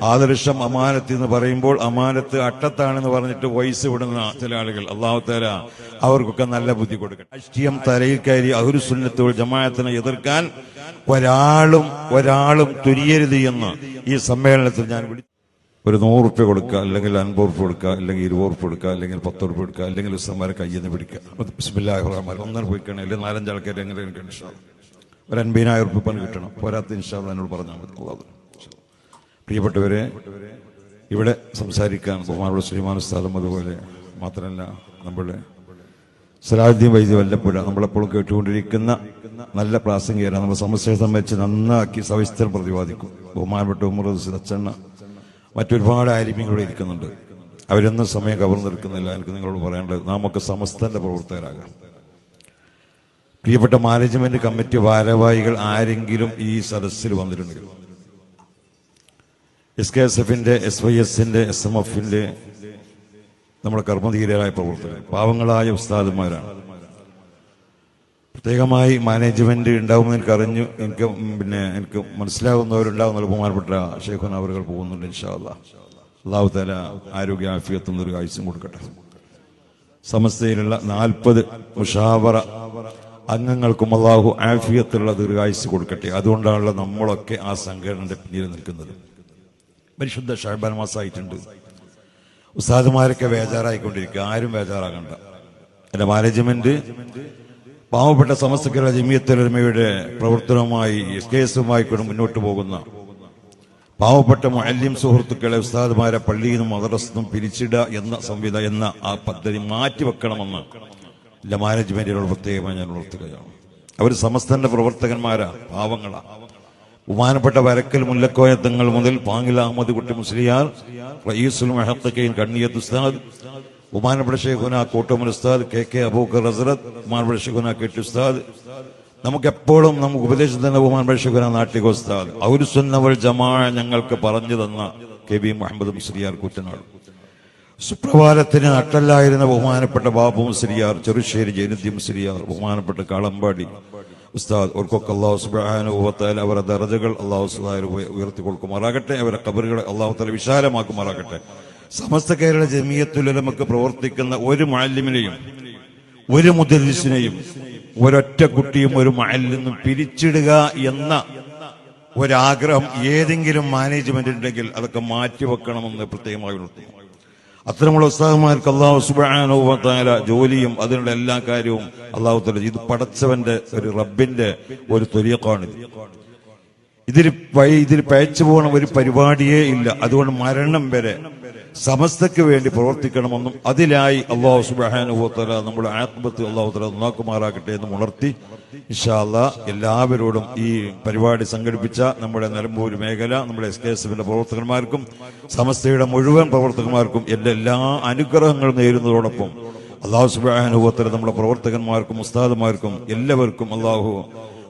ആദർശം അമാനത്ത് എന്ന് പറയുമ്പോൾ അമാനത്ത് അട്ടത്താണെന്ന് പറഞ്ഞിട്ട് വോയിസ് വിടുന്ന ചില ആളുകൾ, അല്ലാഹു തആല അവർക്കൊക്കെ നല്ല ബുദ്ധി കൊടുക്കട്ടെ. രാഷ്ട്രീയം തലയിൽ കയറി അഹ്ലു സുന്നത്ത് വൽ ജമാഅത്തിനെ എതിർക്കാൻ ഒരാളും തുനിയരുത് എന്ന് ഈ സമ്മേളനത്തിൽ ഞാൻ വിളിച്ചു. ഒരു 100 റുപ്യ കൊടുക്കുക, അല്ലെങ്കിൽ 50 റുപ്യ കൊടുക്കുക, അല്ലെങ്കിൽ 20 റുപ്യ കൊടുക്കുക, അല്ലെങ്കിൽ 10 റുപ്യ കൊടുക്കുക, അല്ലെങ്കിൽ ഉസ്താദ്മാരെ കയ്യിൽ നിന്ന് പിടിക്കുക. ബിസ്മില്ലാഹിർ റഹ്മാനിർ റഹീം. ഒന്നര പോയിക്കണം, അല്ലെങ്കിൽ 4-5 ആൾക്കാർ എങ്ങനെ ഇൻഷാ അല്ലാഹ് ഒരു 50,000 റുപ്യ പണം കിട്ടണം. പോരാത്ത ഇൻഷാ അല്ലാഹ് എന്നോട് പറഞ്ഞാൽ മതി. പ്രിയപ്പെട്ടവരെ, ഇവിടെ സംസാരിക്കാൻ ബഹുമാനപ്പെട്ട സുലൈമാൻ ഉസ്താദും അതുപോലെ മാത്രമല്ല നമ്മുടെ സലാഹുദ്ദീൻ വൈദ്യ വല്ലപ്പുഴ നമ്മളെപ്പോഴും കേട്ടുകൊണ്ടിരിക്കുന്ന നല്ല പ്രാസംഗികരാണ്. നമ്മൾ സമസ്യയെ സംബന്ധിച്ച് നന്നാക്കി സവിസ്തരം പ്രതിപാദിക്കും. ബഹുമാനപ്പെട്ട ഉമർ അച്ചണ്ണ, മറ്റൊരുപാട് ആലിമീങ്ങളോട് ഇരിക്കുന്നുണ്ട്. അവരൊന്നും സമയം കവർന്നെടുക്കുന്നില്ല. എനിക്ക് നിങ്ങളോട് പറയാനുള്ളത്, നാമൊക്കെ സമസ്തന്റെ പ്രവർത്തകരാകാം. പ്രിയപ്പെട്ട മാനേജ്മെന്റ് കമ്മിറ്റി ഭാരവാഹികൾ ആരെങ്കിലും ഈ സദസ്സിൽ വന്നിട്ടുണ്ടെങ്കിൽ, SKSF-ന്റെ, SYS-ന്റെ, SMF-ന്റെ നമ്മുടെ കർമ്മധീരരായ പ്രവർത്തകർ, പാവങ്ങളായ ഉസ്താദുമാരാണ്. പ്രത്യേകമായി മാനേജ്മെന്റ് ഉണ്ടാവുമെന്ന് എനിക്കറിഞ്ഞു. എനിക്ക് മനസ്സിലാവുന്നവരുണ്ടാവുന്ന ബഹുമാനപ്പെട്ട ശൈഖുന അവരുകൾ പോകുന്നുണ്ട്. ഇൻഷാ അല്ലാഹ് അല്ലാഹു തആല ആരോഗ്യ ആഫിയത്തും ദീർഘായുസ്സും കൊടുക്കട്ടെ. സമസ്തയിലുള്ള 40 മുഷാവറ അംഗങ്ങൾക്കും അല്ലാഹു ആഫിയത്തുള്ള ദീർഘായുസ്സ് കൊടുക്കട്ടെ. അതുകൊണ്ടാണല്ലോ നമ്മളൊക്കെ ആ സംഘടനയുടെ പിന്നിൽ നിൽക്കുന്നത്. പരിശുദ്ധ ശഅബാൻ മാസമായിട്ടുണ്ട്. ഉസ്താദുമാരൊക്കെ ബേജാറായിക്കൊണ്ടിരിക്കുക. ആരും ബേജാറാകണ്ട. എന്റെ മാനേജ്മെന്റ് പാവപ്പെട്ട സമസ്തകളുടെ ജമിയത്തുൽ ഉലമയുടെ പ്രവർത്തനവുമായി SKS-വുമായി മുന്നോട്ട് പോകുന്ന പാവപ്പെട്ട മുഅല്ലിം സുഹൃത്തുക്കളെ, ഉസ്താദുമാരെ പള്ളിയിൽ നിന്നും മദ്രസയിൽ പിരിച്ചിടുക എന്ന ആ പദ്ധതി മാറ്റിവെക്കണമെന്ന് എന്റെ മാനേജ്മെന്റിനോട് പ്രത്യേകമായി ഞാൻ ഉണർത്തുകയാണ്. അവർ സമസ്തന്റെ പ്രവർത്തകന്മാരാ, പാവങ്ങളാ. ബഹുമാനപ്പെട്ട വരക്കൽ മുല്ലക്കോയ തങ്ങൾ മുതൽ പാങ്ങിൽ അഹമ്മദ് കുട്ടി മുസ്ലിയാർ, റയീസുൽ മുഹഖഖീൻ കണ്ണിയത്ത് ഉസ്താദ്, ബഹുമാനപ്പെട്ട ശൈഖുന കോട്ടമൽ ഉസ്താദ്, KK അബൂബക്കർ ഹസ്രത്ത്, ബഹുമാനപ്പെട്ട ശൈഖുന KT ഉസ്താദ്, നമുക്കെപ്പോഴും നമുക്ക് ഉപദേശം തന്നെ ബഹുമാനപ്പെട്ട ശൈഖുന നാട്ടിക ഉസ്താദ്, അഹ്ലു സുന്ന വൽ ജമാഅ ഞങ്ങൾക്ക് പറഞ്ഞു തന്ന KB മുഹമ്മദ് മുസ്ലിയാർ കൂറ്റനാട്, സുപ്രഭാതത്തിന് നട്ടല്ലായിരുന്ന ബഹുമാനപ്പെട്ട ബാബു മുസ്ലിയാർ, ചെറുശ്ശേരി ജൈനുദ്ദീൻ മുസ്ലിയാർ, ബഹുമാനപ്പെട്ട കാളമ്പാടി ഉസ്താദ്, ഓർക്കൊക്കെ അല്ലാഹു സുബ്ഹാനഹു വ തആല അവരുടെ ദറജകൾ അല്ലാഹു സുബ്ഹാനഹു ഉയർത്തി കൊടുക്കുമാറാകട്ടെ. അവരുടെ ഖബറുകളെ അല്ലാഹു തആല വിശാലമാക്കുമാറാകട്ടെ. സമസ്ത കേരള ജമിയത്തുൽ ഉലമക്ക് പ്രവർത്തിക്കുന്ന ഒരു മുഅല്ലിമിനെയും ഒരു മുദർരിസിനെയും ഒരൊറ്റ കുട്ടിയും ഒരു മഹല്ലിൽ നിന്നും പിരിച്ചിടുക എന്ന ഒരാഗ്രഹം ഏതെങ്കിലും മാനേജ്മെന്റ് ഉണ്ടെങ്കിൽ അതൊക്കെ മാറ്റിവെക്കണമെന്ന് പ്രത്യേകമായി ഉണർത്തുന്നു. അത്തരമുള്ള ഉസ്താദുമാർക്ക് അല്ലാഹു സുബ്ഹാനഹു വ തആല ജോലിയും അതിനുള്ള എല്ലാ കാര്യവും അല്ലാഹു തആല ഇത് പടച്ചവന്റെ ഒരു റബ്ബിന്റെ ഒരു ത്വരീഖാണിത്. ഇതിൽ പയച്ചു പോകുന്ന ഒരു പരിപാടിയേ ഇല്ല. അതുകൊണ്ട് മരണം വരെ സമസ്തക്ക് വേണ്ടി പ്രവർത്തിക്കണമെന്നും അതിലായി അല്ലാഹു സുബ്ഹാനഹു വ തആല നമ്മുടെ ആഖിബത്ത് അല്ലാഹു തആല നന്നാക്കുമാറാകട്ടെ എന്ന് ഉണർത്തി ഇൻഷാ അല്ലാഹ് എല്ലാവരോടും ഈ പരിപാടി സംഘടിപ്പിച്ച നമ്മുടെ നിലമ്പൂർ മേഖല, നമ്മുടെ SKS-ന്റെ പ്രവർത്തകന്മാർക്കും സമസ്തയുടെ മുഴുവൻ പ്രവർത്തകന്മാർക്കും എല്ലാ അനുഗ്രഹങ്ങളും നേരുന്നതോടൊപ്പം അല്ലാഹു സുബ്ഹാനഹു വ തആല നമ്മുടെ പ്രവർത്തകന്മാർക്കും ഉസ്താദുമാർക്കും എല്ലാവർക്കും അല്ലാഹു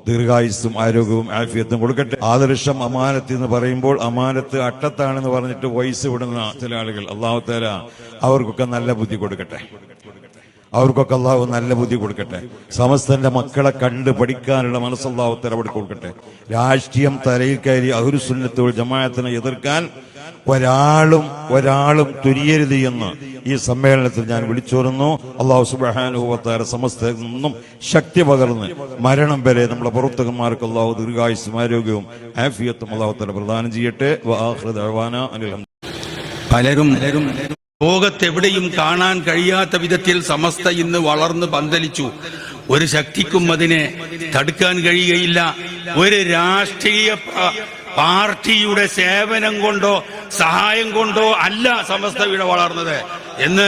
ദീർഘായുസ്സും ആരോഗ്യവും ആഫിയത്തും കൊടുക്കട്ടെ. ആദർശം അമാനത്ത് എന്ന് പറയുമ്പോൾ അമാനത്ത് അട്ടത്താണെന്ന് പറഞ്ഞിട്ട് വോയിസ് വിടുന്ന ചില ആളുകൾ, അല്ലാഹു തആല അവർക്കൊക്കെ നല്ല ബുദ്ധി കൊടുക്കട്ടെ. അവർക്കൊക്കെ അല്ലാഹു നല്ല ബുദ്ധി കൊടുക്കട്ടെ. സമസ്തന്റെ മക്കളെ കണ്ട് പഠിക്കാനുള്ള മനസ്സ് അല്ലാഹു തആല അവിടെ കൊടുക്കട്ടെ. രാഷ്ട്രീയം തലയിൽ കയറി അഹ്ലു സുന്നത്ത് വൽ ജമാഅത്തിനെ എതിർക്കാൻ ഒരാളും തുനിയരുത് എന്ന് ഈ സമ്മേളനത്തിൽ ഞാൻ വിളിച്ചോരുന്നു. അല്ലാഹു സുബ്ഹാനഹു വ തആല സമസ്തയിൽ നിന്നും ശക്തി പകർന്ന് മരണം വരെ നമ്മുടെ പ്രവർത്തകന്മാർക്ക് അല്ലാഹു ദീർഘായുസ്സും ആരോഗ്യവും ആഫിയത്തും അല്ലാഹു തആല പ്രദാനം ചെയ്യട്ടെ. വആഖിറു ദഅവാനാ അനിൽ പലരും ലോകത്തെവിടെയും കാണാൻ കഴിയാത്ത വിധത്തിൽ സമസ്ത ഇന്ന് വളർന്ന് പന്തലിച്ചു. ഒരു ശക്തിക്കും അതിനെ തടുക്കാൻ കഴിയുകയില്ല. ഒരു രാഷ്ട്രീയ പാർട്ടിയുടെ സേവനം കൊണ്ടോ സഹായം കൊണ്ടോ അല്ല സമസ്ത ഇവിടെ വളർന്നത് എന്ന്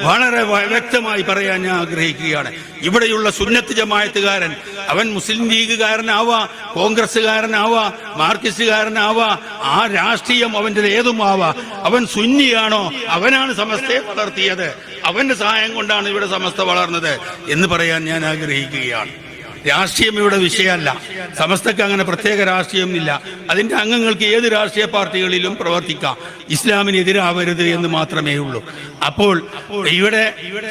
വളരെ വ്യക്തമായി പറയാൻ ഞാൻ ആഗ്രഹിക്കുകയാണ്. ഇവിടെയുള്ള സുന്നത്ത് ജമാഅത്തുകാരൻ, അവൻ മുസ്ലിം ലീഗുകാരനാവാ, കോൺഗ്രസ്സുകാരനാവാ, മാർക്സിസ്റ്റുകാരനാവാ, ആ രാഷ്ട്രീയം അവന്റെ ഏതുമാവാ, അവൻ സുന്നിയാണോ, അവനാണ് സമസ്തയെ വളർത്തിയത്, അവന്റെ സഹായം കൊണ്ടാണ് ഇവിടെ സമസ്ത വളർന്നത് എന്ന് പറയാൻ ഞാൻ ആഗ്രഹിക്കുകയാണ്. രാഷ്ട്രീയം ഇവിടെ വിഷയമല്ല. സമസ്തക്ക് അങ്ങനെ പ്രത്യേക രാഷ്ട്രീയമില്ല. അതിന്റെ അംഗങ്ങൾക്ക് ഏത് രാഷ്ട്രീയ പാർട്ടികളിലും പ്രവർത്തിക്കാം, ഇസ്ലാമിനെതിരാവരുത് എന്ന് മാത്രമേ ഉള്ളൂ. അപ്പോൾ ഇവിടെ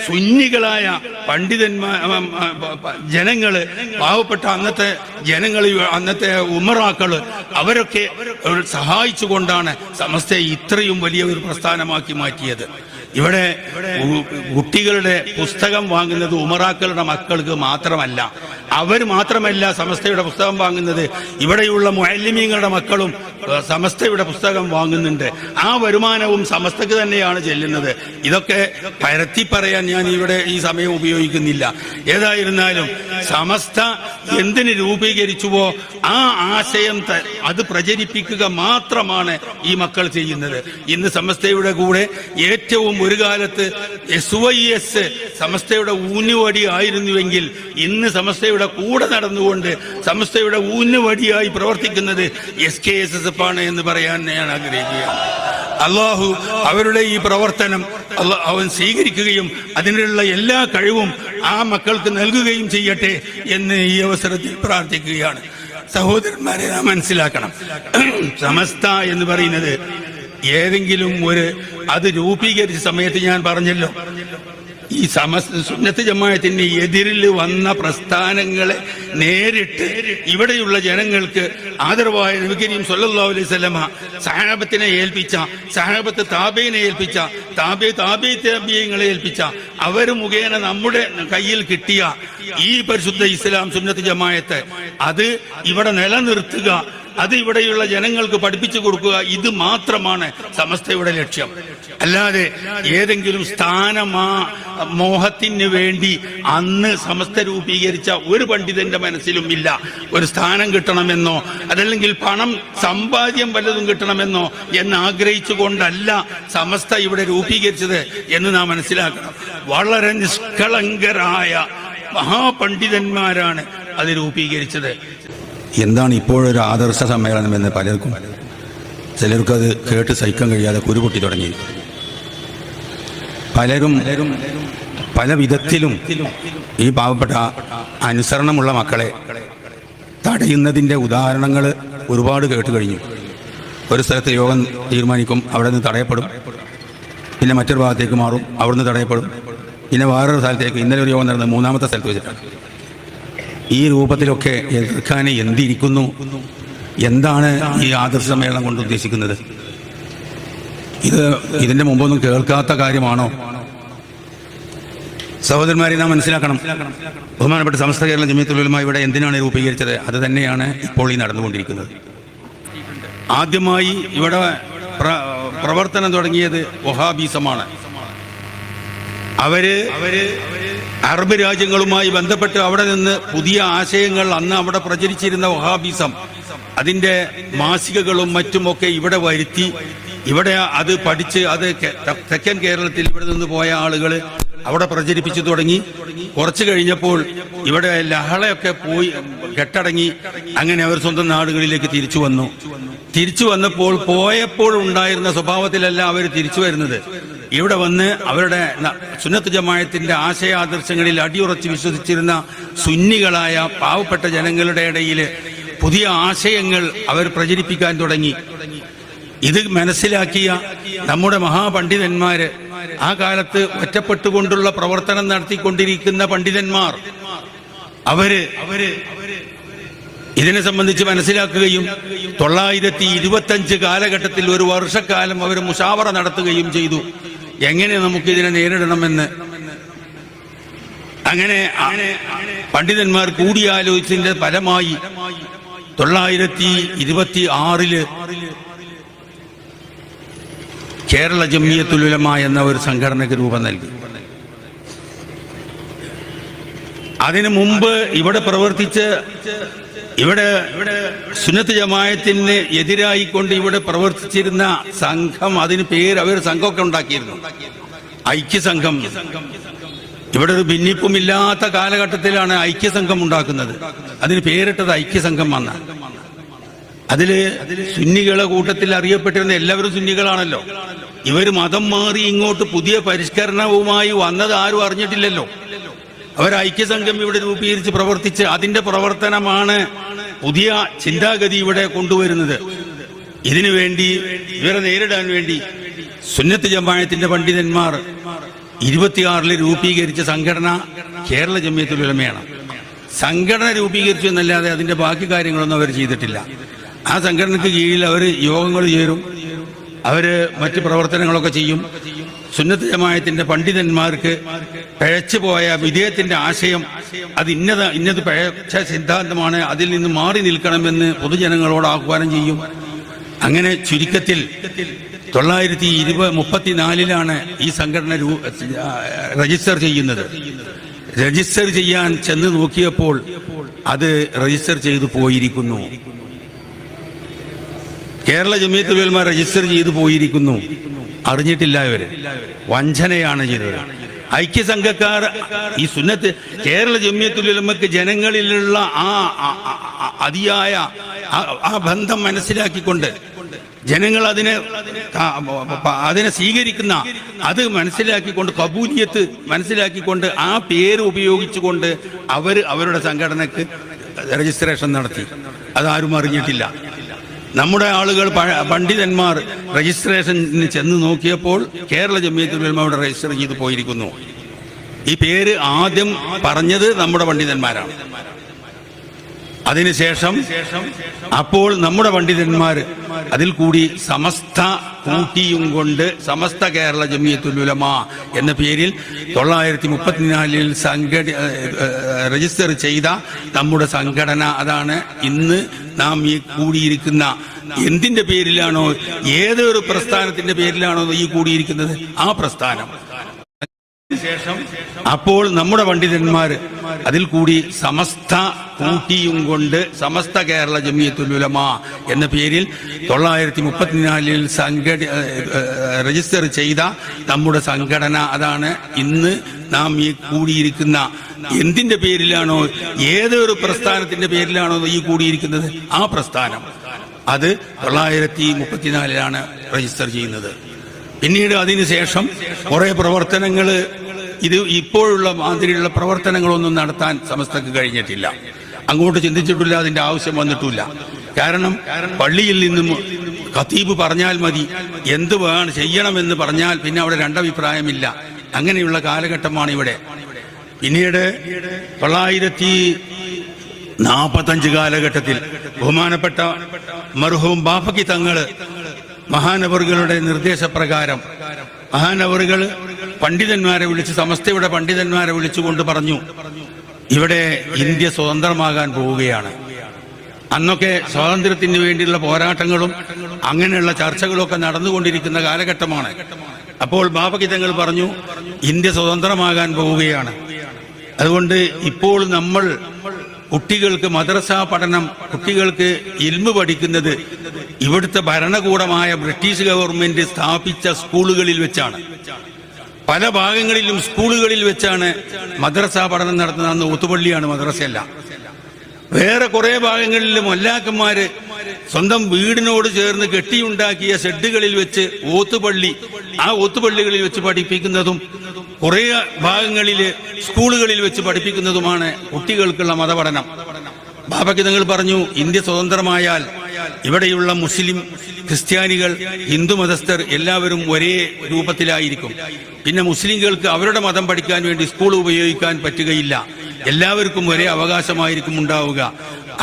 സുന്നികളായ പണ്ഡിതന്മാർ, ജനങ്ങള്, പാവപ്പെട്ട അന്നത്തെ ജനങ്ങൾ, അന്നത്തെ ഉമറാക്കള്, അവരൊക്കെ സഹായിച്ചുകൊണ്ടാണ് സമസ്തയെ ഇത്രയും വലിയ ഒരു പ്രസ്ഥാനമാക്കി മാറ്റിയത്. ഇവിടെ കുട്ടികളുടെ പുസ്തകം വാങ്ങുന്നത് ഉമറാക്കളുടെ മക്കൾക്ക് മാത്രമല്ല. അവർ മാത്രമല്ല സമസ്തയുടെ പുസ്തകം വാങ്ങുന്നത്, ഇവിടെയുള്ള മുഅല്ലിമീങ്ങളുടെ മക്കളും സമസ്തയുടെ പുസ്തകം വാങ്ങുന്നുണ്ട്. ആ വരുമാനവും സമസ്തക്ക് തന്നെയാണ് ചെല്ലുന്നത്. ഇതൊക്കെ പരത്തി പറയാൻ ഞാൻ ഇവിടെ ഈ സമയം ഉപയോഗിക്കുന്നില്ല. ഏതായിരുന്നാലും സമസ്ത എന്തിന് രൂപീകരിച്ചുവോ ആ ആശയം അത് പ്രചരിപ്പിക്കുക മാത്രമാണ് ഈ മക്കൾ ചെയ്യുന്നത്. ഇന്ന് സമസ്തയുടെ കൂടെ ഏറ്റവും ഒരു കാലത്ത് SYS സമസ്തയുടെ ഊന്നുവടി ആയിരുന്നുവെങ്കിൽ ഇന്ന് സമസ്തയുടെ കൂടെ നടന്നുകൊണ്ട് സമസ്തയുടെ ഊന്നുവടിയായി പ്രവർത്തിക്കുന്നത് SKSS ആണ് എന്ന് പറയാൻ ഞാൻ ആഗ്രഹിക്കുകയാണ്. അള്ളാഹു അവരുടെ ഈ പ്രവർത്തനം അവൻ സ്വീകരിക്കുകയും അതിനുള്ള എല്ലാ കഴിവും ആ മക്കൾക്ക് നൽകുകയും ചെയ്യട്ടെ എന്ന് ഈ അവസരത്തിൽ പ്രാർത്ഥിക്കുകയാണ്. സഹോദരന്മാരെ, നാം മനസ്സിലാക്കണം, സമസ്ത എന്ന് പറയുന്നത് ഏതെങ്കിലും അത് രൂപീകരിച്ച സമയത്ത് ഞാൻ പറഞ്ഞല്ലോ, ഈ സുന്നത്ത് ജമാഅത്തിന് എതിരിൽ വന്ന പ്രസ്ഥാനങ്ങളെ നേരിട്ട് ഇവിടെയുള്ള ജനങ്ങൾക്ക് ആദരവായ നബി കരീം സ്വല്ലല്ലാഹു അലൈഹി വസല്ലമ സഹാബത്തിനെ ഏൽപ്പിച്ച, സഹാബത്ത് താബീനെ ഏൽപ്പിച്ച, താബീങ്ങളെ ഏൽപ്പിച്ച, അവർ മുഖേന നമ്മുടെ കയ്യിൽ കിട്ടിയ ഈ പരിശുദ്ധ ഇസ്ലാം സുന്നത്ത് ജമാഅത്ത് അത് ഇവിടെ നിലനിർത്തുക, അത് ഇവിടെയുള്ള ജനങ്ങൾക്ക് പഠിപ്പിച്ചു കൊടുക്കുക, ഇത് മാത്രമാണ് സമസ്തയുടെ ലക്ഷ്യം. അല്ലാതെ ഏതെങ്കിലും മോഹത്തിന് വേണ്ടി അന്ന് സമസ്ത രൂപീകരിച്ച ഒരു പണ്ഡിതന്റെ മനസ്സിലും ഇല്ല ഒരു സ്ഥാനം കിട്ടണമെന്നോ അതല്ലെങ്കിൽ പണം സമ്പാദ്യം വല്ലതും കിട്ടണമെന്നോ എന്ന് ആഗ്രഹിച്ചുകൊണ്ടല്ല സമസ്ത ഇവിടെ രൂപീകരിച്ചത് എന്ന് നാം മനസ്സിലാക്കണം. വളരെ നിഷ്കളങ്കരായ മഹാപണ്ഡിതന്മാരാണ് അത് രൂപീകരിച്ചത്. എന്താണ് ഇപ്പോഴൊരു ആദർശ സമ്മേളനം എന്ന് ചിലർക്കത് കേട്ട് സഹിക്കാൻ കഴിയാതെ കുരുപൊട്ടി തുടങ്ങി. പലരും പല വിധത്തിലും ഈ പാവപ്പെട്ട അനുസരണമുള്ള മക്കളെ തടയുന്നതിൻ്റെ ഉദാഹരണങ്ങൾ ഒരുപാട് കേട്ട് കഴിഞ്ഞു. ഒരു സ്ഥലത്ത് യോഗം തീരുമാനിക്കും, അവിടെ നിന്ന് തടയപ്പെടും. പിന്നെ മറ്റൊരു ഭാഗത്തേക്ക് മാറും, അവിടുന്ന് തടയപ്പെടും. പിന്നെ വേറൊരു സ്ഥലത്തേക്ക്, ഇന്നലെ ഒരു യോഗം നടന്നത് 3-ാമത്തെ സ്ഥലത്ത് വെച്ചിട്ടാണ്. ഈ രൂപത്തിലൊക്കെ എതിർക്കാൻ എന്തിരിക്കുന്നു? എന്താണ് ഈ ആദർശ സമ്മേളനം കൊണ്ട് ഉദ്ദേശിക്കുന്നത്? ഇതിന്റെ മുമ്പൊന്നും കേൾക്കാത്ത കാര്യമാണോ? സഹോദരന്മാരെ, നാം മനസ്സിലാക്കണം, ബഹുമാനപ്പെട്ട സമസ്ത കേരള ജമിയത്തുൽ ഉലമ ഇവിടെ എന്തിനാണ് രൂപീകരിച്ചത്? അത് തന്നെയാണ് ഇപ്പോൾ ഈ നടന്നുകൊണ്ടിരിക്കുന്നത്. ആദ്യമായി ഇവിടെ പ്രവർത്തനം തുടങ്ങിയത് വഹാബീസമാണ്. അവര് അറബ് രാജ്യങ്ങളുമായി ബന്ധപ്പെട്ട് അവിടെ നിന്ന് പുതിയ ആശയങ്ങൾ അന്ന് അവിടെ പ്രചരിച്ചിരുന്ന വഹാബിസം, അതിന്റെ മാസികകളും മറ്റുമൊക്കെ ഇവിടെ വരുത്തി, ഇവിടെ അത് പഠിച്ച് അത് തെക്കൻ കേരളത്തിൽ ഇവിടെ നിന്ന് പോയ ആളുകൾ അവിടെ പ്രചരിപ്പിച്ചു തുടങ്ങി. കുറച്ചു കഴിഞ്ഞപ്പോൾ ഇവിടെ ലഹളയൊക്കെ പോയി കെട്ടടങ്ങി. അങ്ങനെ അവർ സ്വന്തം നാടുകളിലേക്ക് തിരിച്ചു വന്നപ്പോൾ പോയപ്പോൾ ഉണ്ടായിരുന്ന സ്വഭാവത്തിലല്ല അവർ തിരിച്ചു വരുന്നത്. ഇവിടെ വന്ന് അവരുടെ സുന്നത്ത് ജമാഅത്തിന്റെ ആശയാദർശങ്ങളിൽ അടിയുറച്ച് വിശ്വസിച്ചിരുന്ന സുന്നികളായ പാവപ്പെട്ട ജനങ്ങളുടെ ഇടയിൽ പുതിയ ആശയങ്ങൾ അവർ പ്രചരിപ്പിക്കാൻ തുടങ്ങി. ഇത് മനസ്സിലാക്കിയ നമ്മുടെ മഹാപണ്ഡിതന്മാര്, ആ കാലത്ത് ഒറ്റപ്പെട്ടുകൊണ്ടുള്ള പ്രവർത്തനം നടത്തിക്കൊണ്ടിരിക്കുന്ന പണ്ഡിതന്മാർ, അവര് ഇതിനെ സംബന്ധിച്ച് മനസ്സിലാക്കുകയും 925 കാലഘട്ടത്തിൽ ഒരു വർഷക്കാലം അവർ മുശാവറ നടത്തുകയും ചെയ്തു. എങ്ങനെ നമുക്ക് ഇതിനെ നേരിടണമെന്ന്. അങ്ങനെ പണ്ഡിതന്മാർ കൂടിയാലോചിച്ചതിന്റെ ഫലമായി 926 കേരള ജമിയത്തുൽ ഉലമ എന്ന ഒരു സംഘടനയ്ക്ക് രൂപം നൽകി. അതിനു മുമ്പ് ഇവിടെ പ്രവർത്തിച്ച് ഇവിടെ സുന്നത്ത് ജമാഅത്തിന് എതിരായിക്കൊണ്ട് ഇവിടെ പ്രവർത്തിച്ചിരുന്ന സംഘം, അതിന് പേര് അവർ സംഘമൊക്കെ ഉണ്ടാക്കിയിരുന്നു, ഐക്യസംഘം. ഇവിടെ ഒരു ഭിന്നിപ്പുമില്ലാത്ത കാലഘട്ടത്തിലാണ് ഐക്യസംഘം ഉണ്ടാക്കുന്നത്. അതിന് പേരിട്ടത് ഐക്യസംഘം വന്ന. അതില് സുന്നികളെ കൂട്ടത്തിൽ അറിയപ്പെട്ടിരുന്ന എല്ലാവരും സുന്നികളാണല്ലോ. ഇവർ മതം മാറി ഇങ്ങോട്ട് പുതിയ പരിഷ്കരണവുമായി വന്നത് ആരും അറിഞ്ഞിട്ടില്ലല്ലോ. അവർ ഐക്യസംഘം ഇവിടെ രൂപീകരിച്ച് പ്രവർത്തിച്ച് അതിന്റെ പ്രവർത്തനമാണ് പുതിയ ചിന്താഗതി ഇവിടെ കൊണ്ടുവരുന്നത്. ഇതിനു വേണ്ടി ഇവരെ നേരിടാൻ വേണ്ടി സുന്നത്ത് ജമാഅത്തിന്റെ പണ്ഡിതന്മാർ 26 രൂപീകരിച്ച സംഘടന കേരള ജംഇയ്യത്തുൽ ഉലമയാണ്. സംഘടന രൂപീകരിച്ചു എന്നല്ലാതെ അതിന്റെ ബാക്കി കാര്യങ്ങളൊന്നും അവർ ചെയ്തിട്ടില്ല. ആ സംഘടനയ്ക്ക് കീഴിൽ അവർ യോഗങ്ങൾ ചേരും, അവര് മറ്റ് പ്രവർത്തനങ്ങളൊക്കെ ചെയ്യും. സുന്നത്ത് ജമാഅത്തിന്റെ പണ്ഡിതന്മാർക്ക് പിഴച്ചു പോയ വിധേയത്തിന്റെ ആശയം അത് ഇന്നത് പിഴച്ച സിദ്ധാന്തമാണ്, അതിൽ നിന്ന് മാറി നിൽക്കണമെന്ന് പൊതുജനങ്ങളോട് ആഹ്വാനം ചെയ്യും. അങ്ങനെ ചുരുക്കത്തിൽ 934 ഈ സംഘടന രജിസ്റ്റർ ചെയ്യുന്നത്. രജിസ്റ്റർ ചെയ്യാൻ ചെന്ന് നോക്കിയപ്പോൾ അത് രജിസ്റ്റർ ചെയ്തു പോയിരിക്കുന്നു. കേരള ജംഇയ്യത്തുൽ ഉലമ രജിസ്റ്റർ ചെയ്തു പോയിരിക്കുന്നു. അറിഞ്ഞിട്ടില്ല. ഇവര് വഞ്ചനയാണ് ചെയ്തത്. ഐക്യസംഘക്കാർ ഈ സുന്നത്ത് കേരള ജംഇയ്യത്തുൽ ഉലമക്ക് ജനങ്ങളിലുള്ള അതിയായ ആ ബന്ധം മനസ്സിലാക്കിക്കൊണ്ട് ജനങ്ങൾ അതിനെ സ്വീകരിക്കുന്ന അത് മനസ്സിലാക്കിക്കൊണ്ട് കബൂലിയത്ത് മനസ്സിലാക്കിക്കൊണ്ട് ആ പേര് ഉപയോഗിച്ചുകൊണ്ട് അവരുടെ സംഘടനക്ക് രജിസ്ട്രേഷൻ നടത്തി. അതാരും അറിഞ്ഞിട്ടില്ല. നമ്മുടെ ആളുകൾ പണ്ഡിതന്മാർ രജിസ്ട്രേഷന് ചെന്ന് നോക്കിയപ്പോൾ കേരള ജംഇയ്യത്തുൽ ഉലമ അവിടെ രജിസ്റ്റർ ചെയ്ത് പോയിരിക്കുന്നു. ഈ പേര് ആദ്യം പറഞ്ഞത് നമ്മുടെ പണ്ഡിതന്മാരാണ്. അതിനുശേഷം അപ്പോൾ നമ്മുടെ പണ്ഡിതന്മാർ അതിൽ കൂടി സമസ്ത കൂട്ടിയും കൊണ്ട് സമസ്ത കേരള ജംഇയ്യത്തുൽ ഉലമ എന്ന പേരിൽ 934 രജിസ്റ്റർ ചെയ്ത നമ്മുടെ സംഘടന അതാണ് ഇന്ന് നാം ഈ കൂടിയിരിക്കുന്ന. എന്തിന്റെ പേരിലാണോ, ഏതൊരു പ്രസ്ഥാനത്തിന്റെ പേരിലാണോ ഈ കൂടിയിരിക്കുന്നത് ആ പ്രസ്ഥാനം. അപ്പോൾ നമ്മുടെ പണ്ഡിതന്മാർ അതിൽ കൂടി സമസ്ത കൂട്ടിയും കൊണ്ട് സമസ്ത കേരള ജംഇയ്യത്തുൽ ഉലമ എന്ന പേരിൽ 934 രജിസ്റ്റർ ചെയ്ത നമ്മുടെ സംഘടന അതാണ് ഇന്ന് നാം ഈ കൂടിയിരിക്കുന്ന. എന്തിന്റെ പേരിലാണോ, ഏതൊരു പ്രസ്ഥാനത്തിന്റെ പേരിലാണോ ഈ കൂടിയിരിക്കുന്നത് ആ പ്രസ്ഥാനം. അത് 934 രജിസ്റ്റർ ചെയ്യുന്നത്. പിന്നീട് അതിനുശേഷം കുറെ പ്രവർത്തനങ്ങൾ, ഇത് ഇപ്പോഴുള്ള മാതിരിയുള്ള പ്രവർത്തനങ്ങളൊന്നും നടത്താൻ സമസ്തക്ക് കഴിഞ്ഞിട്ടില്ല. അങ്ങോട്ട് ചിന്തിച്ചിട്ടില്ല, അതിന്റെ ആവശ്യം വന്നിട്ടില്ല. കാരണം പള്ളിയിൽ നിന്നും ഖതീബ് പറഞ്ഞാൽ മതി, എന്ത് ചെയ്യണമെന്ന് പറഞ്ഞാൽ പിന്നെ അവിടെ രണ്ടഭിപ്രായമില്ല. അങ്ങനെയുള്ള കാലഘട്ടമാണ് ഇവിടെ. പിന്നീട് 945 കാലഘട്ടത്തിൽ ബഹുമാനപ്പെട്ട മർഹൂം ബാഫക്കി തങ്ങള് മഹാനവറുകളുടെ നിർദ്ദേശപ്രകാരം മഹാനവറുകൾ പണ്ഡിതന്മാരെ വിളിച്ച്, സമസ്തയുടെ പണ്ഡിതന്മാരെ വിളിച്ചുകൊണ്ട് പറഞ്ഞു, ഇവിടെ ഇന്ത്യ സ്വതന്ത്രമാകാൻ പോവുകയാണ്. അന്നൊക്കെ സ്വാതന്ത്ര്യത്തിന് വേണ്ടിയുള്ള പോരാട്ടങ്ങളും അങ്ങനെയുള്ള ചർച്ചകളൊക്കെ നടന്നുകൊണ്ടിരിക്കുന്ന കാലഘട്ടമാണ്. അപ്പോൾ ബാഫക്കി തങ്ങൾ പറഞ്ഞു, ഇന്ത്യ സ്വതന്ത്രമാകാൻ പോവുകയാണ്. അതുകൊണ്ട് ഇപ്പോൾ നമ്മൾ കുട്ടികൾക്ക് മദ്രസ പഠനം, കുട്ടികൾക്ക് ഇൽമു പഠിക്കുന്നത് ഇവിടുത്തെ ഭരണകൂടമായ ബ്രിട്ടീഷ് ഗവൺമെന്റ് സ്ഥാപിച്ച സ്കൂളുകളിൽ വെച്ചാണ്. പല ഭാഗങ്ങളിലും സ്കൂളുകളിൽ വെച്ചാണ് മദ്രസ പഠനം നടത്തുന്നത്. അന്ന് ഒത്തുപള്ളിയാണ്, മദ്രസയല്ല. വേറെ കുറെ ഭാഗങ്ങളിലും മൊല്ലാക്കന്മാര് സ്വന്തം വീടിനോട് ചേർന്ന് കെട്ടിയുണ്ടാക്കിയ ഷെഡുകളിൽ വെച്ച് ഓത്തുപള്ളി, ആ ഓത്തുപള്ളികളിൽ വെച്ച് പഠിപ്പിക്കുന്നതും കുറെ ഭാഗങ്ങളില് സ്കൂളുകളിൽ വെച്ച് പഠിപ്പിക്കുന്നതുമാണ് കുട്ടികൾക്കുള്ള മതപഠനം. ബാബയ്ക്ക് തങ്ങൾ പറഞ്ഞു, ഇന്ത്യ സ്വതന്ത്രമായാൽ ഇവിടെയുള്ള മുസ്ലിം, ക്രിസ്ത്യാനികൾ, ഹിന്ദു മതസ്ഥർ എല്ലാവരും ഒരേ രൂപത്തിലായിരിക്കും. പിന്നെ മുസ്ലിങ്ങൾക്ക് അവരുടെ മതം പഠിക്കാൻ വേണ്ടി സ്കൂൾ ഉപയോഗിക്കാൻ പറ്റുകയില്ല. എല്ലാവർക്കും ഒരേ അവകാശമായിരിക്കും ഉണ്ടാവുക.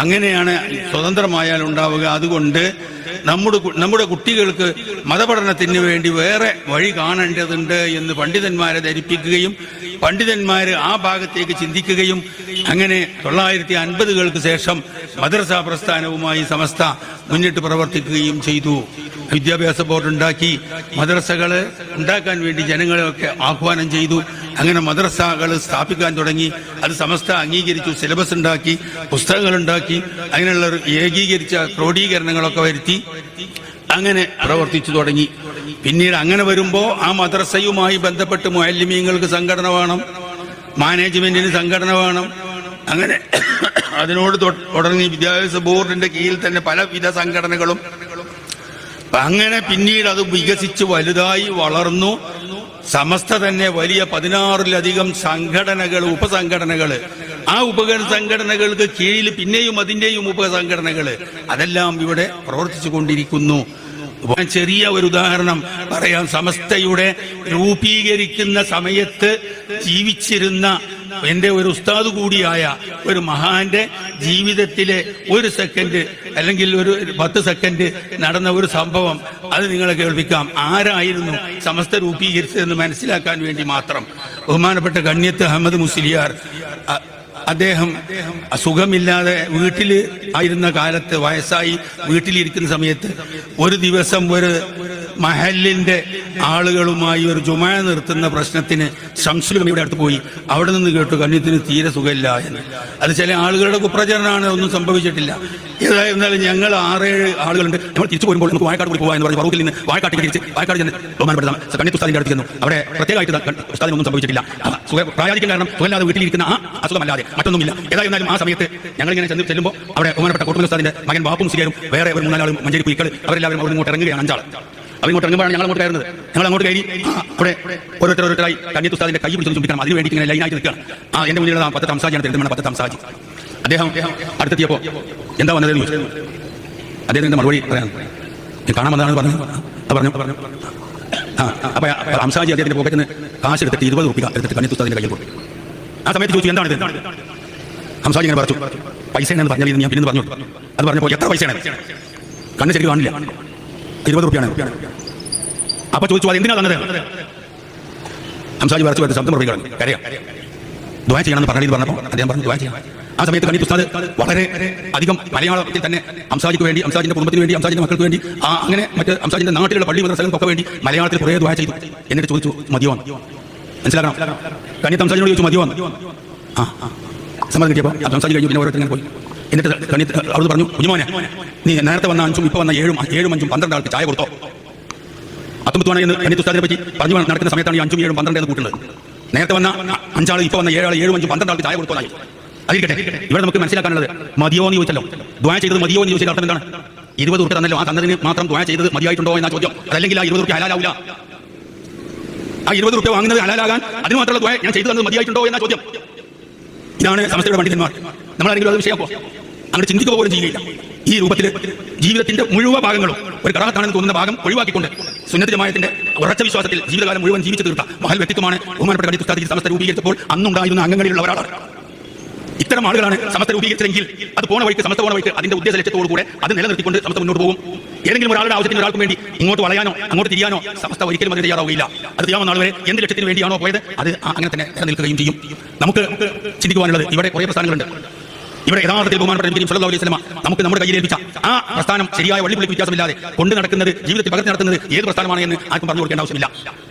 അങ്ങനെയാണ് സ്വതന്ത്രമായാൽ ഉണ്ടാവുക. അതുകൊണ്ട് നമ്മുടെ കുട്ടികൾക്ക് മതപഠനത്തിന് വേണ്ടി വേറെ വഴി കാണേണ്ടതുണ്ട് എന്ന് പണ്ഡിതന്മാരെ ധരിപ്പിക്കുകയും പണ്ഡിതന്മാര് ആ ഭാഗത്തേക്ക് ചിന്തിക്കുകയും അങ്ങനെ 950-കൾക്ക് ശേഷം മദ്രസ പ്രസ്ഥാനവുമായി സമസ്ത മുന്നിട്ട് പ്രവർത്തിക്കുകയും ചെയ്തു. വിദ്യാഭ്യാസ ബോർഡ് ഉണ്ടാക്കി, മദ്രസകൾ ഉണ്ടാക്കാൻ വേണ്ടി ജനങ്ങളെയൊക്കെ ആഹ്വാനം ചെയ്തു. അങ്ങനെ മദ്രസകൾ സ്ഥാപിക്കാൻ തുടങ്ങി. അത് സമസ്ത അംഗീകരിച്ചു. സിലബസ് ഉണ്ടാക്കി, പുസ്തകങ്ങൾ ഉണ്ടാക്കി, അങ്ങനെയുള്ള ഏകീകരിച്ച ക്രോഡീകരണങ്ങളൊക്കെ വരുത്തി അങ്ങനെ പ്രവർത്തിച്ചു തുടങ്ങി. പിന്നീട് അങ്ങനെ വരുമ്പോൾ ആ മദ്രസയുമായി ബന്ധപ്പെട്ട് മുഅല്ലിമീങ്ങൾക്ക് സംഘടന വേണം, മാനേജ്മെന്റിന് സംഘടന വേണം. അങ്ങനെ അതിനോട് തുടങ്ങി വിദ്യാഭ്യാസ ബോർഡിന്റെ കീഴിൽ തന്നെ പലവിധ സംഘടനകളും. അങ്ങനെ പിന്നീട് അത് വികസിച്ച് വലുതായി വളർന്നു. സമസ്ത തന്നെ വലിയ 16-ലധികം സംഘടനകൾ, ഉപസംഘടനകൾ, ആ ഉപസംഘടനകൾക്ക് കീഴിൽ പിന്നെയും അതിൻ്റെയും ഉപസംഘടനകൾ, അതെല്ലാം ഇവിടെ പ്രവർത്തിച്ചു കൊണ്ടിരിക്കുന്നു. ചെറിയ ഒരു ഉദാഹരണം പറയാം. സമസ്തയുടെ രൂപീകരിക്കുന്ന സമയത്ത് ജീവിച്ചിരുന്ന എൻ്റെ ഒരു ഉസ്താദ് കൂടിയായ ഒരു മഹാന്റെ ജീവിതത്തിലെ ഒരു സെക്കൻഡ് അല്ലെങ്കിൽ ഒരു 10 സെക്കൻഡ് നടന്ന ഒരു സംഭവം അത് നിങ്ങളെ കേൾപ്പിക്കാം. ആരായിരുന്നു സമസ്ത രൂപീകരിച്ചതെന്ന് മനസ്സിലാക്കാൻ വേണ്ടി മാത്രം. ബഹുമാനപ്പെട്ട ഗണ്യത്ത് അഹമ്മദ് മുസ്ലിയാർ, അദ്ദേഹം സുഖമില്ലാതെ വീട്ടിൽ ആയിരുന്ന കാലത്ത്, വയസ്സായി വീട്ടിലിരിക്കുന്ന സമയത്ത് ഒരു ദിവസം ഒരു മഹലിന്റെ ആളുകളുമായി ഒരു ജുമാ നിർത്തുന്ന പ്രശ്നത്തിന് ശംസുലമിയുടെ അടുത്ത് പോയി. അവിടെ നിന്ന് കേട്ടു ഗണ്യത്തിന് തീരെ സുഖമില്ല എന്ന്. അത് ചില ആളുകളുടെ കുപ്രചരണമാണ്, ഒന്നും സംഭവിച്ചിട്ടില്ല. ഏതായിരുന്നാലും ഞങ്ങൾ 6-7 ആളുകളുണ്ട്. നമ്മൾ തിരിച്ചു പോരുമ്പോൾ നമുക്ക് വാഴക്കാട് കൂടി പോകാൻ പറഞ്ഞ് പറൂക്കിൽ നിന്ന് വാഴക്കാട്ടിൽ തിരിച്ച് വാഴക്കാട് ചെന്ന് ബഹുമാനപ്പെട്ട ഗണ്യത്ത് ഉസ്താദിന്റെ അടുത്ത് ചെന്നു. അവിടെ പ്രത്യേകമായിട്ട് ഉസ്താദിനൊന്നും സംഭവിച്ചിട്ടില്ല. പ്രായാധികം കാരണം സുഖമില്ലാതെ വീട്ടിലിരിക്കുന്ന ആ അസുഖമല്ലാതെ മറ്റൊന്നുമില്ല. ഏതായിരുന്നാലും ആ സമയത്ത് ഞങ്ങളിങ്ങനെ ചെല്ലുമ്പോൾ അവിടെ ബഹുമാനപ്പെട്ട കോട്ടൂർ ഉസ്താദിന്റെ മകൻ ബാപ്പു മുസ്ലിയാരും വേറെ ഒരു 3-4 ആളും മഞ്ചേരി കുയിക്കൾ അവരെല്ലാവരും അവിടെ ഇങ്ങോട്ട് ഇറങ്ങുകയാണ്. 5 ആൾ അവരിങ്ങോട്ട് ഇറങ്ങുമ്പോഴാണ് ഞങ്ങൾ അങ്ങോട്ട് കയറുന്നത്. ഞങ്ങൾ അങ്ങോട്ട് കയറി അവിടെ ഓരോരുത്തരായി ഗണ്യത്ത് ഉസ്താദിന്റെ കൈ പിടിച്ച് ചുംബിക്കണം. അതിന് വേണ്ടി ഇങ്ങനെ ലൈനായിട്ട് നിൽക്കുകയാണ്. എന്റെ മുന്നിലുള്ള 10 തംസാജിയാണ് തെരുന്ന 10 തംസാജി. അദ്ദേഹം അടുത്തെത്തിയപ്പോൾ എന്താ വന്നതെന്ന് ചോദിച്ചു. അദ്ദേഹത്തിന്റെ മറുപടി പറയാൻ കാണാൻ വന്നതാണ് പറഞ്ഞു. അപ്പൊ ഹംസാജി അദ്ദേഹത്തിന്റെ പോക്കറ്റിൽ നിന്ന് കാശ് എടുത്തിട്ട് 20 രൂപ എടുത്തിട്ട് ഗണ്യത്ത് ഉസ്താദിന്റെ കയ്യിൽ കൊടുത്തു. ആ സമയത്ത് ചോദിച്ചു എന്താണിത്. ഹംസാജി ഇങ്ങനെ പറഞ്ഞു, പൈസ എന്ന് പറഞ്ഞാൽ ഞാൻ പിന്നെ പറഞ്ഞു. അത് പറഞ്ഞപ്പോൾ എത്ര പൈസയാണ്? കണ്ണ് ശരിക്കും കാണില്ല, 20 രൂപയാണ്. അപ്പൊ ചോദിച്ചു അത് എന്തിനാ തന്നത്? ഹംസാജി വരച്ചു വരുന്ന ശബ്ദം മുറികളാണ്, കരയാം. ദുആ ചെയ്യണമെന്ന് പറഞ്ഞപ്പോൾ അദ്ദേഹം പറഞ്ഞു ദുആ ചെയ്യാം. ആ സമയത്ത് ഗണ്യത്ത് ഉസ്താദ് വളരെ അധികം മലയാളത്തിൽ തന്നെ ഹംസാജിക്ക് വേണ്ടി, ഹംസാജിന്റെ കുടുംബത്തിന് വേണ്ടി, ഹംസാജിന്റെ മക്കൾക്ക് വേണ്ടി, അങ്ങനെ മറ്റ് ഹംസാജിന്റെ നാട്ടിലുള്ള പള്ളി മദ്രസകൾക്കൊക്കെ വേണ്ടി മലയാളത്തിൽ കുറേ ദുആ ചെയ്തു. എന്നിട്ട് ചോദിച്ചു മതിയോ? മനസ്സിലാക്കണം. ഗണ്യത്ത് ഹംസാജിനോട് ചോദിച്ചു മതിയോ? സമ്മതം കിട്ടിയപ്പോൾ ഹംസാജി കഴിഞ്ഞു. പിന്നെ ഓരോരുത്തർ പോയി. എന്നിട്ട് ഗണ്യത്ത് അവർ പറഞ്ഞു, കുഞ്ഞുമോനെ, നീ നേരത്തെ വന്ന 5 ഇപ്പോൾ വന്ന 7 5 12 ആൾക്ക് ചായ കൊടുത്തോ? 19 എന്ന് ഗണ്യത്ത് ഉസ്താദിനെ പറ്റി പറഞ്ഞു നടക്കുന്ന സമയത്താണ് ഈ 5 7 12 എന്ന് കൂട്ടുന്നത്. നേരത്തെ വന്ന 5 ആൾ, ഇപ്പോൾ വന്ന 7 ആൾ 7 5 12 ആൾക്ക് ചായ കൊടുത്തോന്നായി. അതിരിക്കട്ടെ, ഇവിടെ നമുക്ക് മനസ്സിലാക്കാനുള്ളത് മതിയോ എന്ന് ചോദിച്ചല്ലോ. ദുആ ചെയ്തത് മതിയോ എന്ന് ചോദിച്ചാൽ അർത്ഥം എന്താണ്? 20 രൂപ തന്നല്ലോ, ആ തന്നതിന് മാത്രം ദുആ ചെയ്തത് മതിയായിട്ടുണ്ടോ എന്ന ചോദ്യം. അതല്ലെങ്കിൽ ആ 20 രൂപ ഹലാലാവില്ല. ആ 20 രൂപ വാങ്ങുന്നത് ഹലാലാകാൻ അതിന് മാത്രമുള്ള ദുആ ഞാൻ ചെയ്തു തന്നത് മതിയായിട്ടുണ്ടോ എന്ന ചോദ്യം. ഇതാണ് സമസ്തയുടെ പണ്ഡിതന്മാർ. നമ്മളാരെങ്കിലും അത് വിഷയമാക്കോ? അങ്ങനെ ചിന്തിക്കുക പോലും ചെയ്യുകയില്ല. ഈ രൂപത്തിൽ ജീവിതത്തിന്റെ മുഴുവൻ ഭാഗങ്ങളും ഒരു കറാഹത്താണെന്ന് തോന്നുന്ന ഭാഗം ഒഴിവാക്കിക്കൊണ്ട് സുന്നത്ത് ജമാഅത്തിന്റെ ഉറച്ച വിശ്വാസത്തിൽ ജീവിതകാലം മുഴുവൻ ജീവിച്ചു തീർത്ത മഹൽ വ്യക്തിത്വമാണ് ബഹുമാനപ്പെട്ട ഗണ്യത്ത് ഉസ്താദ് സമസ്ത രൂപീകരിച്ചപ്പോൾ അന്നുണ്ടായിരുന്ന അംഗങ്ങളിലുള്ള ഒരാളാണ്. ഇത്തരം ആളുകളാണ് സമസ്ത രൂപീകരിച്ചതെങ്കിൽ അത് പോണ വഴിക്ക്, സമസ്ത പോണ വഴിക്ക് അതിന്റെ ഉദ്ദേശ ലക്ഷ്യത്തോടു കൂടെ അത് നിലനിർത്തിക്കൊണ്ട് സമസ്ത മുന്നോട്ട് പോകും. ഏതെങ്കിലും ഒരാളുടെ ആവശ്യത്തിന് ഒരാൾക്ക് വേണ്ടി ഇങ്ങോട്ട് വളയാനോ അങ്ങോട്ട് തിരിയാനോ സമസ്ത ഒരിക്കലും അത് തയ്യാറാവുകയില്ല. അത് ചെയ്യാവുന്ന ആളുകളെ എന്ത് ലക്ഷ്യത്തിന് വേണ്ടിയാണോ പോയത് അത് അങ്ങനെ തന്നെ നിലനിൽക്കുകയും ചെയ്യും. നമുക്ക് ചിന്തിക്കുവാനുള്ളത് ഇവിടെ കുറേ പ്രസ്ഥാനങ്ങളുണ്ട്. ഇവിടെ യഥാർത്ഥത്തിൽ ബഹുമാനപ്പെട്ട നബി സല്ലല്ലാഹു അലൈഹി വസല്ലം നമുക്ക് നമ്മുടെ കയ്യിൽ ഏൽപ്പിച്ച ആ പ്രസ്ഥാനം ശരിയായ വള്ളിപ്പുള്ളിക്ക് വ്യത്യാസമില്ലാതെ കൊണ്ട് നടക്കുന്നത്, ജീവിതത്തിൽ പകർത്തി നടത്തുന്നത് ഏത് പ്രസ്ഥാനമാണ് എന്ന് ആർക്കും പറഞ്ഞു കൊടുക്കേണ്ട ആവശ്യമില്ല.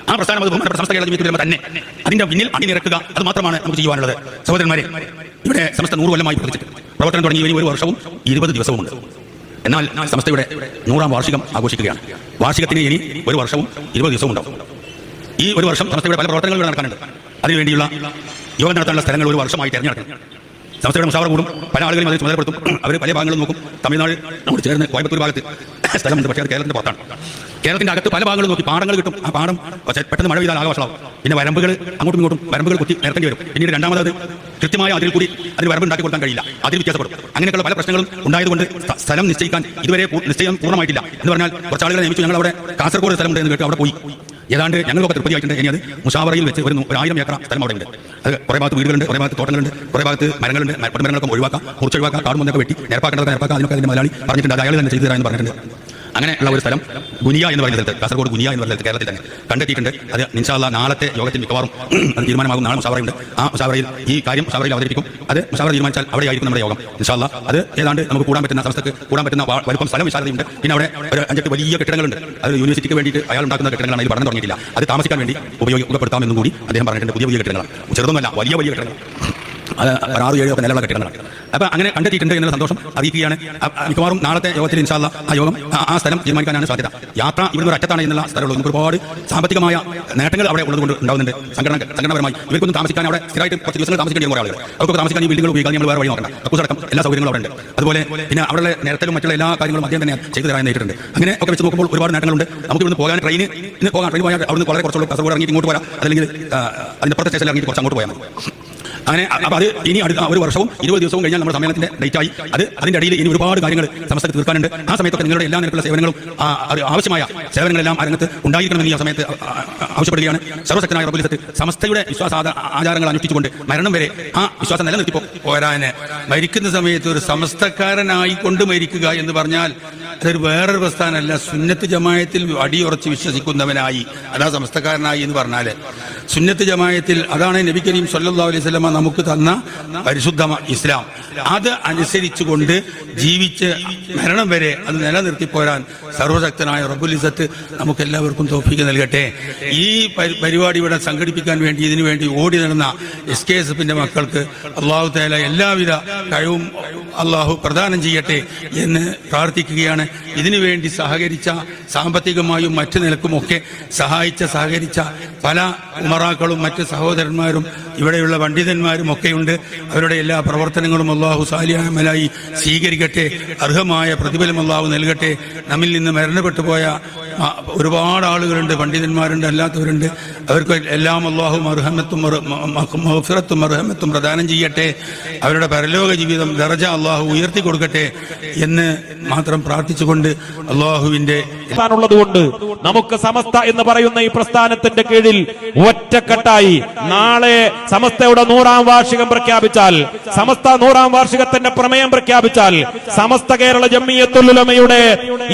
ആ പ്രസ്ഥാനം അത് ബഹുമാനപ്പെട്ട സമസ്ത കേരള ജമീയത്തുൽ ഉലമ തന്നെ അതിന്റെ പിന്നിൽ അണിനിരക്കുക, അത് മാത്രമാണ് നമുക്ക് ചെയ്യുവാനുള്ളത്. സഹോദരന്മാരെ, ഇവിടെ സമസ്ത 100 കൊല്ലമായി പ്രവർത്തനം തുടങ്ങി ഇനി 1 വർഷവും 20 ദിവസവുമുണ്ട്. എന്നാൽ സമസ്തയുടെ 100ാം വാർഷികം ആഘോഷിക്കുകയാണ്. വാർഷികത്തിന് ഇനി 1 വർഷവും 20 ദിവസവും ഉണ്ടാവും. ഈ 1 വർഷം സമസ്തയുടെ പല പ്രവർത്തനങ്ങൾ നടക്കാനുണ്ട്. അതിനുവേണ്ടിയുള്ള യോഗം നടത്താനുള്ള സ്ഥലങ്ങൾ 1 വർഷമായി തിരഞ്ഞെടുക്കണം. സംസ്ഥയുടെ മുഷാവറ കൂടും, പല ആളുകളും അതിനെ ചുമതലപ്പെടുത്തും. അവർ പല ഭാഗങ്ങളും നോക്കും. തമിഴ്നാട് നമ്മോട് ചേർന്ന് കോയമ്പത്തൂർ ഭാഗത്ത് സ്ഥലമുണ്ട്, പക്ഷേ അത് കേരളത്തിന്റെ പുറത്താണ്. കേരളത്തിന്റെ അകത്ത് പല ഭാഗങ്ങളും നോക്കി പാടങ്ങൾ കിട്ടും. ആ പാടം പെട്ടെന്ന് മഴ പെയ്താൽ ആഘോഷമാവും. പിന്നെ വരമ്പുകൾ അങ്ങോട്ടും ഇങ്ങോട്ടും വരമ്പുകൾ കുത്തി നിരത്തേണ്ടി വരും. പിന്നീട് രണ്ടാമത് കൃത്യമായ അതിൽ കൂടി അതിന് വരമ്പ് ഉണ്ടാക്കി കൊടുക്കാൻ കഴിയില്ല, അതിൽ വ്യത്യാസപ്പെടും. അങ്ങനെയൊക്കെയുള്ള പല പ്രശ്നങ്ങളും ഉണ്ടായതുകൊണ്ട് സ്ഥലം നിശ്ചയിക്കാൻ ഇതുവരെ നിശ്ചയം പൂർണ്ണമായിട്ടില്ല. എന്ന് പറഞ്ഞാൽ കുറച്ച് ആളുകളെ നിയമിച്ചു. ഞങ്ങൾ അവിടെ കാസർഗോഡ് സ്ഥലമുണ്ട് എന്ന് കേട്ട് അവിടെ പോയി. ഏതാണ്ട് ഞങ്ങൾക്കൊക്കെ തൃപ്തിയായിട്ടുണ്ട്. ഇനി അത് മുഷാവറയിൽ വെച്ച് ഒരു 1000 ഏക്കർ സ്ഥലം അവിടെ ഉണ്ട്. അത് കുറേ ഭാഗത്ത് വീടുകളുണ്ട്, കുറേ ഭാഗത്ത് തോട്ടങ്ങളുണ്ട്, കുറേ ഭാഗത്ത് മരങ്ങളുണ്ട്. മരങ്ങളൊക്കെ ഒഴിവാക്കാം, മുറിച്ചൊഴിവാക്കാം, കാടും ഒന്നൊക്കെ വെട്ടി നിരപ്പാക്കേണ്ടതൊക്കെ നിരപ്പാക്കാം. അതിനൊക്കെ അതിന്റെ മലയാളി പറഞ്ഞിട്ടുണ്ട്. അത് അയാൾ തന്നെ ചെയ്തു തരാമെന്ന് പറഞ്ഞിട്ടുണ്ട്. അങ്ങനെയുള്ള ഒരു സ്ഥലം ഗുനിയ എന്ന് പറയുന്ന സ്ഥലത്ത്, കാസർഗോഡ് ഗുനിയ എന്ന് പറയുന്ന സ്ഥലത്ത് കേരളത്തിൽ തന്നെ കണ്ടെത്തിയിട്ടുണ്ട്. അത് ഇൻഷാ അല്ലാഹ് നാളത്തെ യോഗത്തിൽ മിക്കവാറും അത് തീരുമാനമാകും. നാളെ മുഷാവറയുണ്ട്. ആ മുഷാവറയിൽ ഈ കാര്യം മുഷാവറയിൽ അവതരിപ്പിക്കും. അത് മുഷാവറ തീരുമാനിച്ചാൽ അവിടെ ആയിരിക്കും നമ്മുടെ യോഗം. ഇൻഷാ അല്ലാഹ് അത് ഏതാണ്ട് നമുക്ക് കൂടാൻ പറ്റുന്ന, സംസ്ഥക്ക് കൂടാൻ പറ്റുന്ന വലുപ്പം സ്ഥലം വിശാലതയുണ്ട്. പിന്നെ അവിടെ ഒരു 5-8 വലിയ കെട്ടിടങ്ങളുണ്ട്. അത് യൂണിവേഴ്സിറ്റിക്ക് വേണ്ടിയിട്ട് അയാൾ ഉണ്ടാക്കുന്ന കെട്ടിടങ്ങളാണ്. അതിൽ പഠനം തുടങ്ങിയിട്ടില്ല. അത് താമസിക്കാൻ വേണ്ടി ഉപയോഗപ്പെടുത്താമെന്നും കൂടി അദ്ദേഹം പറഞ്ഞിട്ടുണ്ട്. പുതിയ കെട്ടിടങ്ങളാണ്, ചെറുതൊന്നുമല്ല, വലിയ കെട്ടിടങ്ങൾ. അത് 6-7 ഒക്കെ നിലയുള്ള കെട്ടിടങ്ങളാണ്. അപ്പോൾ അങ്ങനെ കണ്ടെത്തിയിട്ടുണ്ട് എന്നുള്ള സന്തോഷം അറിയിക്കുകയാണ്. മിക്കവാറും നാളത്തെ യോഗത്തിൽ ഇൻഷാ അല്ലാഹ് ആ യോഗം ആ സ്ഥലം തീരുമാനിക്കാനാണ് സാധ്യത. യാത്ര ഇവിടുന്ന് ഒരു അറ്റത്താണ് എന്നുള്ള സ്ഥലമുള്ളൂ. നമുക്ക് ഒരുപാട് സാമ്പത്തികമായ നേട്ടങ്ങൾ അവിടെ ഉള്ളതുകൊണ്ട് ഉണ്ടാകുന്നുണ്ട്. സംഘടനാപരമായി ഇവർക്കൊന്നും താമസിക്കാൻ അവിടെ സ്ഥിരമായിട്ട് കുറച്ച് ദിവസങ്ങൾ താമസിക്കേണ്ടി വരുന്ന ആളുകൾ അവർക്കൊക്കെ താമസിക്കാൻ ഈ ബിൽഡിംഗുകൾ ഉപയോഗിക്കാൻ നമ്മൾ വേറെ വഴി നോക്കണം. കക്കൂസടക്കം എല്ലാ സൗകര്യങ്ങളും അവിടെ ഉണ്ട്. അതുപോലെ പിന്നെ അവിടെ നേരത്തിലും മറ്റുള്ള എല്ലാ കാര്യങ്ങളും അദ്ദേഹം തന്നെ ചെയ്തു തരാൻ നേരിട്ടുണ്ട്. അങ്ങനെ ഒക്കെ വെച്ച് നോക്കുമ്പോൾ ഒരുപാട് നേട്ടങ്ങളുണ്ട്. നമുക്ക് ഇവിടുന്ന് പോകാൻ ട്രെയിൻ പോയാൽ അവിടുന്ന് വളരെ കുറച്ചുള്ള കാസർഗോഡ് ഇറങ്ങിയിട്ട് ഇങ്ങോട്ട് പോരാം, അല്ലെങ്കിൽ അതിന്റെ പുറത്തെ സ്റ്റേഷനിൽ ഇറങ്ങിയിട്ട് കുറച്ച് അങ്ങോട്ട് പോയാൽ മതി. അങ്ങനെ അപ്പോൾ അത് ഇനി അടുത്ത ഒരു വർഷവും 20 ദിവസവും കഴിഞ്ഞാൽ നമ്മുടെ സമ്മേളനത്തിന്റെ ഡേറ്റായി. അതിന്റെ അടിയിൽ ഇനി ഒരുപാട് കാര്യങ്ങൾ സമസ്തക്ക് തീർക്കാനുണ്ട്. ആ സമയത്തൊക്കെ നിങ്ങളുടെ എല്ലാ നിരക്കുള്ള സേവനങ്ങളും ആവശ്യമായ സേവനങ്ങളെല്ലാം ആ രംഗത്ത് ഉണ്ടായിരിക്കണമെന്ന് ഈ സമയത്ത് ആവശ്യപ്പെടുകയാണ്. സർവശക്തനായ റബ്ബുൽ ഇസ്സത്ത് സമസ്തയുടെ വിശ്വാസ ആചാരങ്ങൾ അനുഷ്ഠിച്ചുകൊണ്ട് മരണം വരെ ആ വിശ്വാസം നിലനിർത്തി പോരാന് മരിക്കുന്ന സമയത്ത് ഒരു സമസ്തക്കാരനായി കൊണ്ട് മരിക്കുക എന്ന് പറഞ്ഞാൽ അതൊരു വേറൊരു പ്രസ്ഥാനമല്ല. സുന്നത്ത് ജമായത്തിൽ അടിയുറച്ച് വിശ്വസിക്കുന്നവനായി, അതാ സമസ്തക്കാരനായി എന്ന് പറഞ്ഞാൽ സുന്നത്ത് ജമായത്തിൽ അതാണ് നബി കരീം സല്ലല്ലാഹു അലൈഹി വസല്ലം നമുക്ക് തന്ന പരിശുദ്ധ ഇസ്ലാം. അത് അനുസരിച്ചുകൊണ്ട് ജീവിച്ച് മരണം വരെ അത് നിലനിർത്തി പോരാൻ സർവശക്തനായ റബ്ബുൽ ഇസ്സത്ത് നമുക്ക് എല്ലാവർക്കും തൗഫീഖ് നൽകട്ടെ. ഈ പരിപാടി ഇവിടെ സംഘടിപ്പിക്കാൻ വേണ്ടി ഇതിനു വേണ്ടി ഓടി നടന്ന SKSFന്റെ മക്കൾക്ക് അല്ലാഹു തആല എല്ലാവിധ കഴിവും അല്ലാഹു പ്രദാനം ചെയ്യട്ടെ എന്ന് പ്രാർത്ഥിക്കുകയാണ്. ഇതിനുവേണ്ടി സഹകരിച്ച സാമ്പത്തികമായും മറ്റു നിലക്കുമൊക്കെ സഹകരിച്ച പല ഉമറാക്കളും മറ്റ് സഹോദരന്മാരും ഇവിടെയുള്ള പണ്ഡിതന്മാരും ഒക്കെയുണ്ട്. അവരുടെ എല്ലാ പ്രവർത്തനങ്ങളും അല്ലാഹു സാലിഹമലായി സ്വീകരിക്കട്ടെ. അർഹമായ പ്രതിഫലം അല്ലാഹു നൽകട്ടെ. നമ്മിൽ നിന്ന് മരണപ്പെട്ടു പോയ ഒരുപാട് ആളുകളുണ്ട്, പണ്ഡിതന്മാരുണ്ട്, അല്ലാത്തവരുണ്ട്. അവർക്ക് എല്ലാം അല്ലാഹു മഗ്ഫിറത്തും മർഹമത്തും പ്രദാനം ചെയ്യട്ടെ. അവരുടെ പരലോക ജീവിതം ദറജ അല്ലാഹു ഉയർത്തി കൊടുക്കട്ടെ എന്ന് മാത്രം പ്രാർത്ഥിച്ചുകൊണ്ട് അല്ലാഹുവിന്റെ ുള്ളതുകൊണ്ട് നമുക്ക് സമസ്ത എന്ന് പറയുന്ന ഈ പ്രസ്ഥാനത്തിന്റെ കീഴിൽ ഒറ്റക്കെട്ടായി നാളെ സമസ്തയുടെ 100ാം വാർഷികം പ്രഖ്യാപിച്ചാൽ, സമസ്ത 100ാം വാർഷികത്തിന്റെ പ്രമേയം പ്രഖ്യാപിച്ചാൽ, സമസ്ത കേരള ജംഇയ്യത്തുൽ ഉലമയുടെ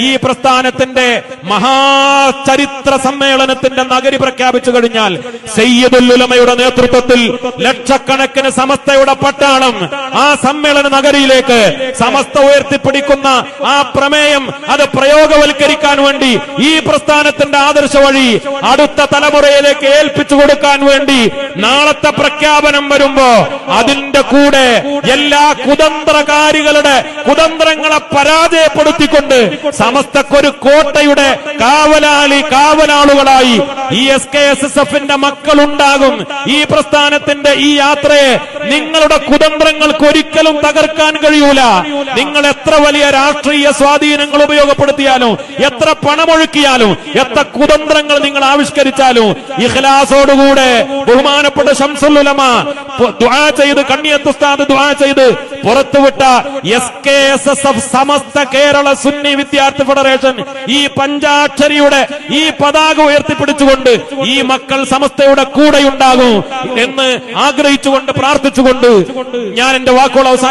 ഈ പ്രസ്ഥാനത്തിന്റെ മഹാചരിത്ര സമ്മേളനത്തിന്റെ നഗരി പ്രഖ്യാപിച്ചു കഴിഞ്ഞാൽ സയ്യിദുൽ ഉലമയുടെ നേതൃത്വത്തിൽ ലക്ഷക്കണക്കിന് സമസ്തയുടെ പട്ടാളം ആ സമ്മേളന നഗരിയിലേക്ക് സമസ്ത ഉയർത്തിപ്പിടിക്കുന്ന ആ പ്രമേയം അത് പ്രയോഗവൽക്കരിക്കാൻ വേണ്ടി ഈ പ്രസ്ഥാനത്തിന്റെ ആദർശ വഴി അടുത്ത തലമുറയിലേക്ക് ഏൽപ്പിച്ചു കൊടുക്കാൻ വേണ്ടി നാളത്തെ പ്രഖ്യാപനം വരുമ്പോ അതിന്റെ കൂടെ എല്ലാ കുതന്ത്രകാരികളുടെ കുതന്ത്രങ്ങളെ പരാജയപ്പെടുത്തിക്കൊണ്ട് സമസ്തക്കൊരു കോട്ടയുടെ കാവലാളുകളായി ഈ SKSFന്റെ മക്കളുണ്ടാകും. ഈ പ്രസ്ഥാനത്തിന്റെ ഈ യാത്രയെ നിങ്ങളുടെ കുതന്ത്രങ്ങൾക്ക് ഒരിക്കലും തകർക്കാൻ കഴിയൂല. നിങ്ങൾ എത്ര വലിയ രാഷ്ട്രീയ സ്വാധീനങ്ങൾ ഉപയോഗപ്പെടുത്തിയാലും, എത്ര പണമൊഴുക്കിയാലും, എത്ര കുതന്ത്രങ്ങൾ നിങ്ങൾ ആവിഷ്കരിച്ചാലും, ഇഖ്ലാസോടുകൂടെ ബഹുമാനപ്പെട്ട ശംസുൽ ഉലമ ദുആ ചെയ്ത്, കണ്ണിയത്ത് ഉസ്താദ് ദുആ ചെയ്ത് പുറത്തുവിട്ട SKSF സമസ്ത കേരള സുന്നി വിദ്യാർത്ഥി ഫെഡറേഷൻ ഈ പഞ്ചാക്ഷരിയുടെ ഈ പതാക ഉയർത്തിപ്പിടിച്ചുകൊണ്ട് ഈ മക്കൾ സമസ്തയുടെ കൂടെയുണ്ടാകും എന്ന് ആഗ്രഹിച്ചുകൊണ്ട് പ്രാർത്ഥിച്ചുകൊണ്ട് ഞാൻ എന്റെ വാക്കുകൾ അവസാനിപ്പിക്കുന്നു.